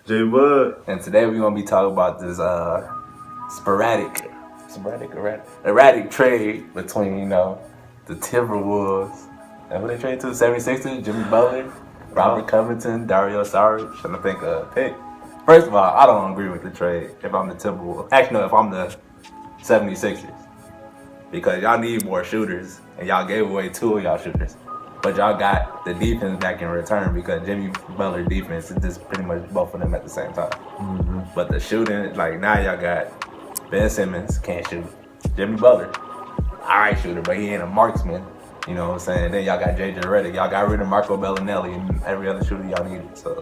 J Bud. And today we're gonna be talking about this erratic trade between the Timberwolves and who they trade to, 76ers, Jimmy Butler, Robert Covington, Dario Saric, and I think a pick. First of all, I don't agree with the trade if I'm the Timberwolves. Actually, no, if I'm the 76ers. Because y'all need more shooters, and y'all gave away 2 of y'all shooters. But y'all got the defense back in return because Jimmy Butler defense is just pretty much both of them at the same time. Mm-hmm. But the shooting, like now y'all got Ben Simmons, can't shoot. Jimmy Butler, alright shooter, but he ain't a marksman. You know what I'm saying? Then y'all got JJ Redick. Y'all got rid of Marco Bellinelli and every other shooter y'all needed. So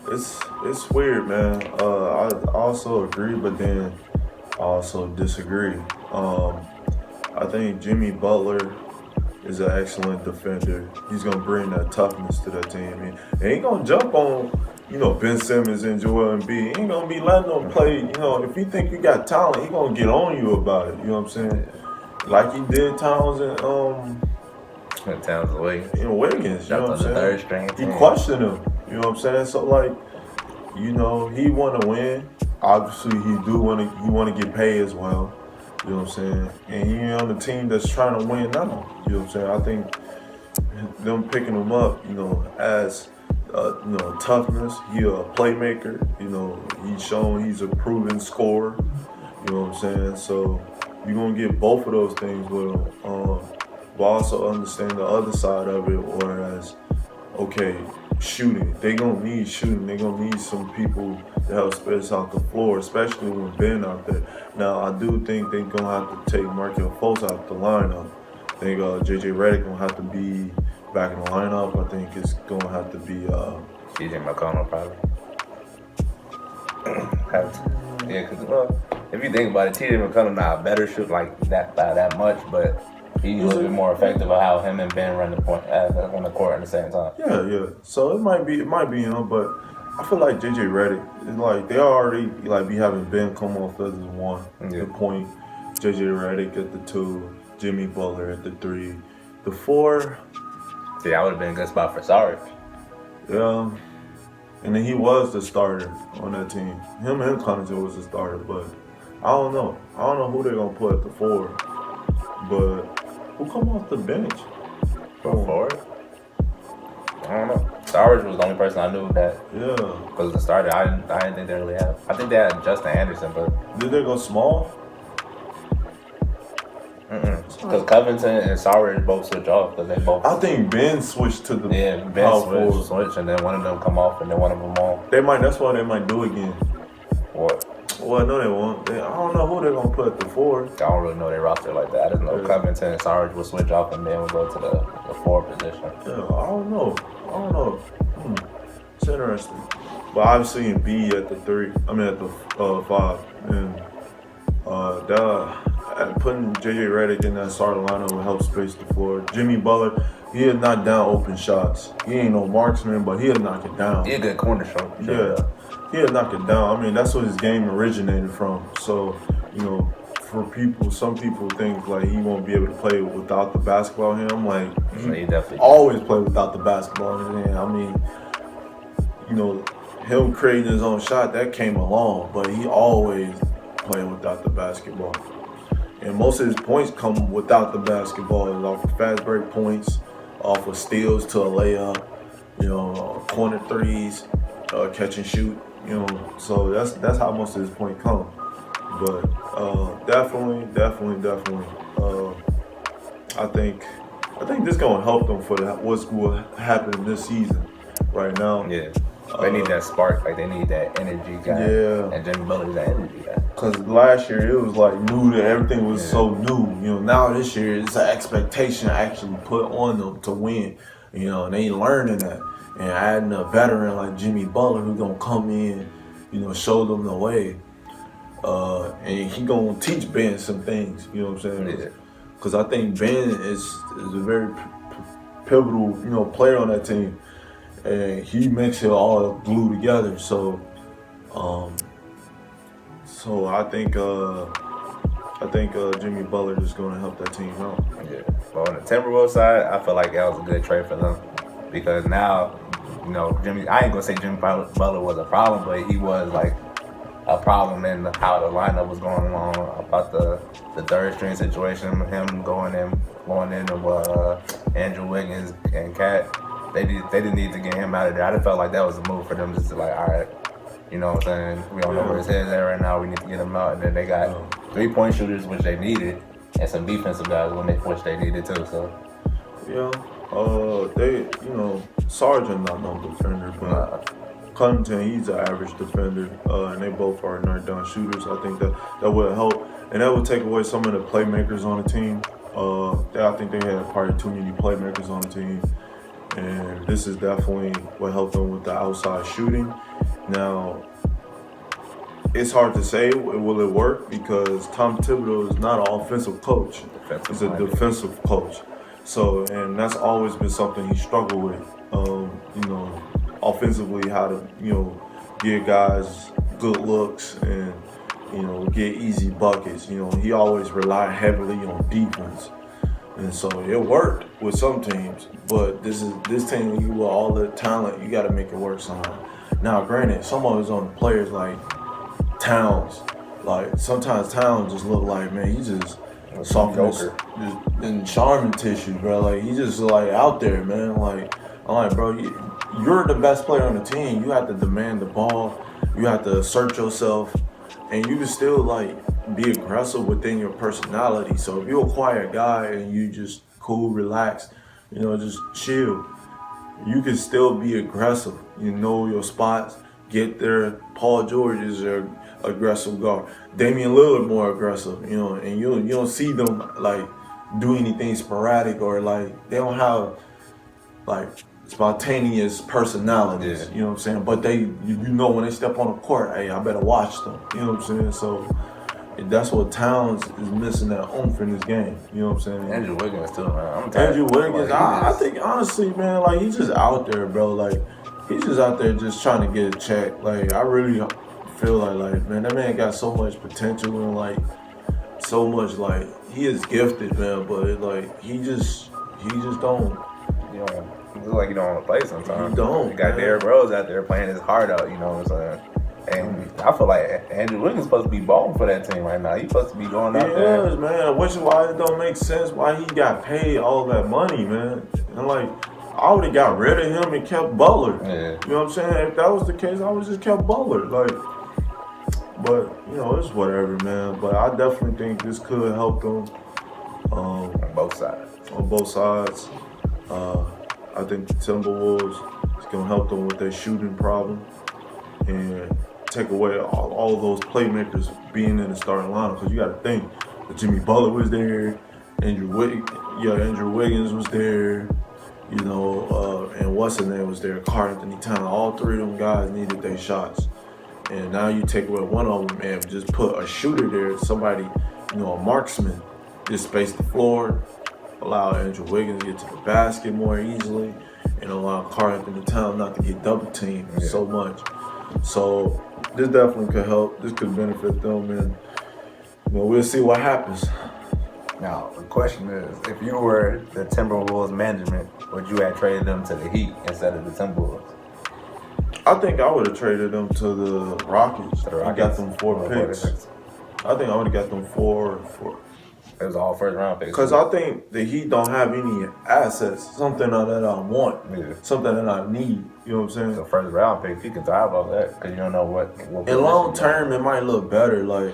it's weird, man. I also agree, but then I also disagree. I think Jimmy Butler is an excellent defender. He's gonna bring that toughness to that team. He ain't gonna jump on, Ben Simmons and Joel Embiid. He ain't gonna be letting them play. If you think you got talent, he gonna get on you about it. You know what I'm saying? Like he did Towns and Towns and Wiggins. Wiggins. You know what I'm saying? Third string he questioned him. You know what I'm saying? So he want to win. Obviously, he want to get paid as well. You know what I'm saying? And he on the team that's trying to win now. You know what I'm saying? I think them picking him up, as toughness. He a playmaker. He's shown he's a proven scorer. You know what I'm saying? So you're gonna get both of those things with him. But also understand the other side of it, whereas, okay, shooting. They gonna need shooting. They gonna need some people to help space out the floor, especially when Ben out there. Now, I do think they gonna have to take Markelle Fultz out the lineup. I think JJ Redick gonna have to be back in the lineup. I think it's gonna have to be TJ McConnell probably. Yeah, because if you think about it, TJ McConnell not a better shoot like that by that much, but he's a little bit more effective of how him and Ben run the point on the court at the same time. Yeah. So it might be but I feel like JJ Redick, like they already be having Ben come off as the 1, the point, JJ Redick at the 2, Jimmy Butler at the 3, the 4. See, that would have been a good spot for Saric. Yeah. And then he was the starter on that team. Him and Connington was the starter, but I don't know. I don't know who they're gonna put at the 4. But who come off the bench? For it? I don't know. Saric was the only person I knew that. Yeah. Because the starter, I didn't think they really had. I think they had Justin Anderson, but. Did they go small? Because Covington and Saric both switch off because they both. I think Ben switched to the. Yeah, Ben switched, and then one of them come off, and then one of them on. That's why they might do again. What? Well, no, they won't. I don't know who they're gonna put at the 4. I don't really know their roster like that. I just know Covington and Saric will switch off, and then we'll go to the 4 position. Yeah, I don't know. It's interesting. But obviously Embiid at the 3. I mean at the 5, and putting JJ Redick in that starting lineup will help space the floor. Jimmy Butler, he'll knock down open shots. He ain't no marksman, but he'll knock it down. He's a good corner shot. Yeah, he'll knock it down. I mean, that's what his game originated from. So, some people think like he won't be able to play without the basketball in him. Like he definitely always play without the basketball in him. I mean, him creating his own shot, that came along, but he always played without the basketball. And most of his points come without the basketball. It's off of fast break points, off of steals to a layup, corner threes, catch and shoot. So that's how most of his points come. But definitely. I think this gonna help them for what's going to happen this season. Right now. Yeah. They need that spark, like they need that energy guy. Yeah. And Jimmy Butler's that energy guy. Because last year it was like new, that everything was so new. Now this year it's an expectation actually put on them to win. And they learning that. And adding a veteran like Jimmy Butler who's gonna come in, show them the way. And he gonna teach Ben some things. You know what I'm saying? Yeah. Because I think Ben is a very pivotal, player on that team. And he makes it all glue together. So I think Jimmy Butler is going to help that team out. Yeah. But on the Timberwolves side, I feel like that was a good trade for them because now you know, I ain't gonna say Jimmy Butler was a problem, but he was like a problem in how the lineup was going on about the third string situation, him going in with Andrew Wiggins and Cat. They didn't need to get him out of there. I just felt like that was a move for them just to like, all right, you know what I'm saying? We don't know where his head's at right now. We need to get him out. And then they got 3-point shooters, which they needed, and some defensive guys which they needed too. So they, you know, Sargent not no defender, but Covington, he's an average defender, and they both are knockdown down shooters. I think that would help, and that would take away some of the playmakers on the team. I think they had probably too many playmakers on the team, and this is definitely what helped them with the outside shooting. Now, it's hard to say will it work because Tom Thibodeau is not an offensive coach; he's a defensive coach. So, and that's always been something he struggled with. You know, offensively, how to, you know, give guys good looks and, you know, get easy buckets. You know, he always relied heavily on defense. And so it worked with some teams, but this team, you with all the talent, you got to make it work somehow. Now, granted, some of it's on the players like Towns. Like, sometimes Towns just look like, man, he's just softness, just in charming tissue, bro. Like, he's just like out there, man. Like, I'm like, bro, you're the best player on the team. You have to demand the ball. You have to assert yourself, and you can still like be aggressive within your personality. So if you're a quiet guy and you just cool, relax, you know, just chill, you can still be aggressive. You know your spots. Get there. Paul George is their aggressive guard. Damian Lillard more aggressive, you know, and you don't see them like do anything sporadic or like they don't have like spontaneous personalities, Yeah. you know what I'm saying? But you know when they step on the court, hey, I better watch them, you know what I'm saying? So that's what Towns is missing, that oomph in this game, you know what I'm saying? Andrew Wiggins too, man. Andrew Wiggins, I think honestly, man, like he's just out there, bro. Like he's just out there just trying to get a check. Like I really feel like man, that man got so much potential and like so much like he is gifted, man. But like he just don't. You know, it looks like you don't want to play sometimes. You don't. You got man. Derrick Rose out there playing his heart out, you know what I'm saying? And I feel like Andrew Wiggins is supposed to be balling for that team right now. He's supposed to be going out there. Yes, man. Which is why it don't make sense why he got paid all that money, man. And like, I would have got rid of him and kept Butler. Yeah. You know what I'm saying? If that was the case, I would just kept Butler. Like, but you know, it's whatever, man. But I definitely think this could help them. On both sides. On both sides. I think the Timberwolves is gonna help them with their shooting problem and take away all those playmakers being in the starting lineup. Because you got to think that Jimmy Butler was there, Andrew Wiggins was there, you know, and what's his name was there, Karl-Anthony Towns. All three of them guys needed their shots, and now you take away one of them and just put a shooter there, somebody, you know, a marksman, just space the floor, allow Andrew Wiggins to get to the basket more easily, and allow Karl-Anthony Towns not to get double teamed so much. So this definitely could help. This could benefit them, and you know, we'll see what happens. Now, the question is, if you were the Timberwolves management, would you have traded them to the Heat instead of the Timberwolves? I think I would have traded them to the Rockets. I got them 4 picks. I think I would have got them 4. It was all first round picks. Because I think the Heat don't have any assets. Something that I want. Yeah. Something that I need. You know what I'm saying? The first round pick, you can thrive off that because you don't know what in long term, it might look better. Like,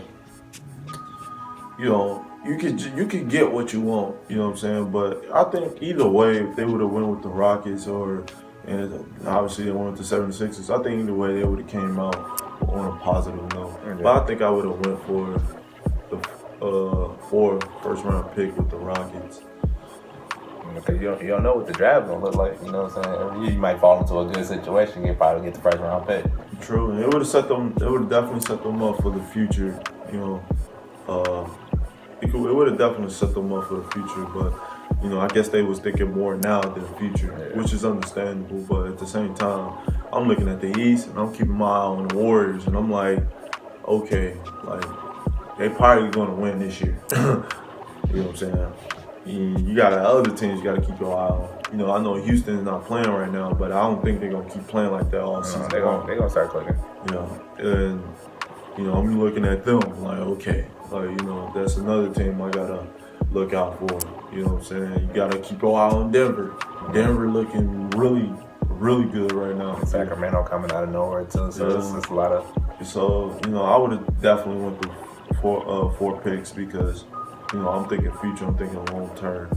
you know, you could get what you want. You know what I'm saying? But I think either way, if they would have went with the Rockets and obviously they went with the 76ers, I think either way they would have came out on a positive note. Yeah. But I think I would have went for the 4 first round pick with the Rockets. Because you don't know what the draft gonna look like. You know what I'm saying? You might fall into a good situation. You probably get the first round pick. True. It would have set them. It would have definitely set them up for the future. You know, it would have definitely set them up for the future. But you know, I guess they was thinking more now than the future, which is understandable. But at the same time, I'm looking at the East and I'm keeping my eye on the Warriors, and I'm like, okay, like they probably gonna win this year. You know what I'm saying? You got other teams you got to keep your eye on. You know, I know Houston's not playing right now, but I don't think they're gonna keep playing like that all season. They're gonna start clicking. You know, and you know, I'm looking at them like, okay, like, you know, that's another team I gotta look out for. You know what I'm saying? You gotta keep your eye on Denver. Denver looking really, really good right now. Sacramento coming out of nowhere too, so it's a lot of. So, you know, I would have definitely went through four picks because, you know, I'm thinking future, I'm thinking long term.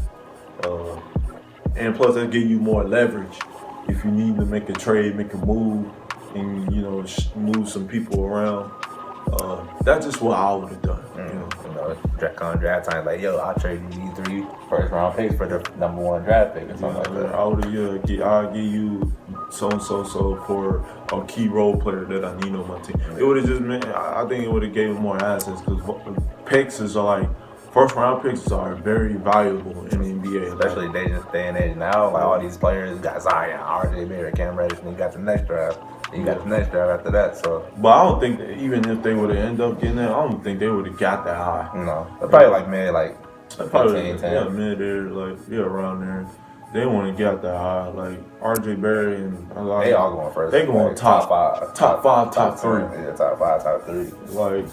And plus, that give you more leverage if you need to make a trade, make a move, and, you know, move some people around. That's just what I would have done. You know, draft time, like, yo, I'll trade you these 3 first-round picks for the #1 draft pick or something like that. I would have, I'll give you so for a key role player that I need on my team. It would have just meant, I think it would have gave him more assets because picks is like, first-round picks are very valuable in the NBA. Especially day and age now, like all these players, you got Zion, RJ Barrett, Cam Reddish, and you got the next draft. You got the next draft after that, so. But I don't think that even if they would have ended up getting that, I don't think they would have got that high. No, they're probably like mid, like 15, 10. Yeah, mid there, like around there. They wouldn't get that high. Like RJ Barrett and they all going first. They going like, top 5, top 3. Yeah, top 5, top 3. Like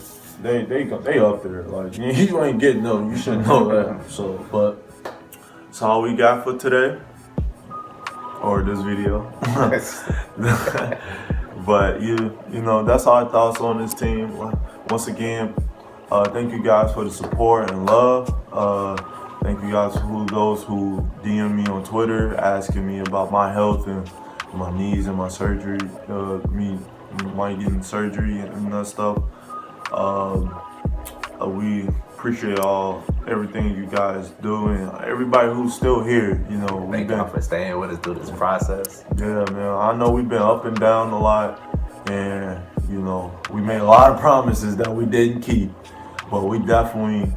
they up there. Like you ain't getting them. You should know that. So, but that's all we got for today. Or this video. But you know, that's our thoughts on this team. Once again, thank you guys for the support and love. Thank you guys those who DM me on Twitter asking me about my health and my knees and my surgery. Me might getting surgery and that stuff. We appreciate everything you guys do and everybody who's still here. You know, thank you for staying with us through this process. Yeah, man. I know we've been up and down a lot, and you know, we made a lot of promises that we didn't keep, but we definitely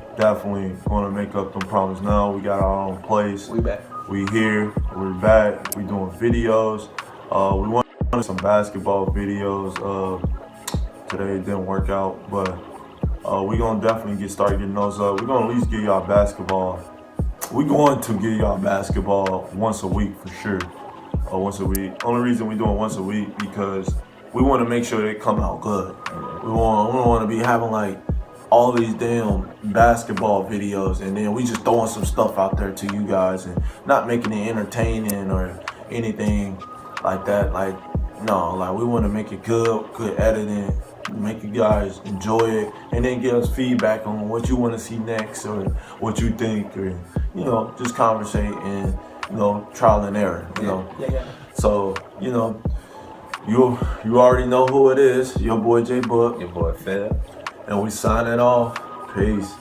gonna make up them promises now. We got our own place. We back. We here. We're back. We doing videos. We wanted some basketball videos. Today it didn't work out, but. We're going to definitely start getting those up. We're going to at least give y'all basketball. We're going to give y'all basketball once a week for sure. Once a week. Only reason we're doing once a week because we want to make sure they come out good. We don't want to be having like all these damn basketball videos and then we just throwing some stuff out there to you guys and not making it entertaining or anything like that. Like, no, like we want to make it good editing. Make you guys enjoy it and then give us feedback on what you want to see next or what you think or, you know, just conversate and, you know, trial and error, you know. Yeah. So, you know, you already know who it is. Your boy J Book. Your boy Phil. And we signing off. Peace.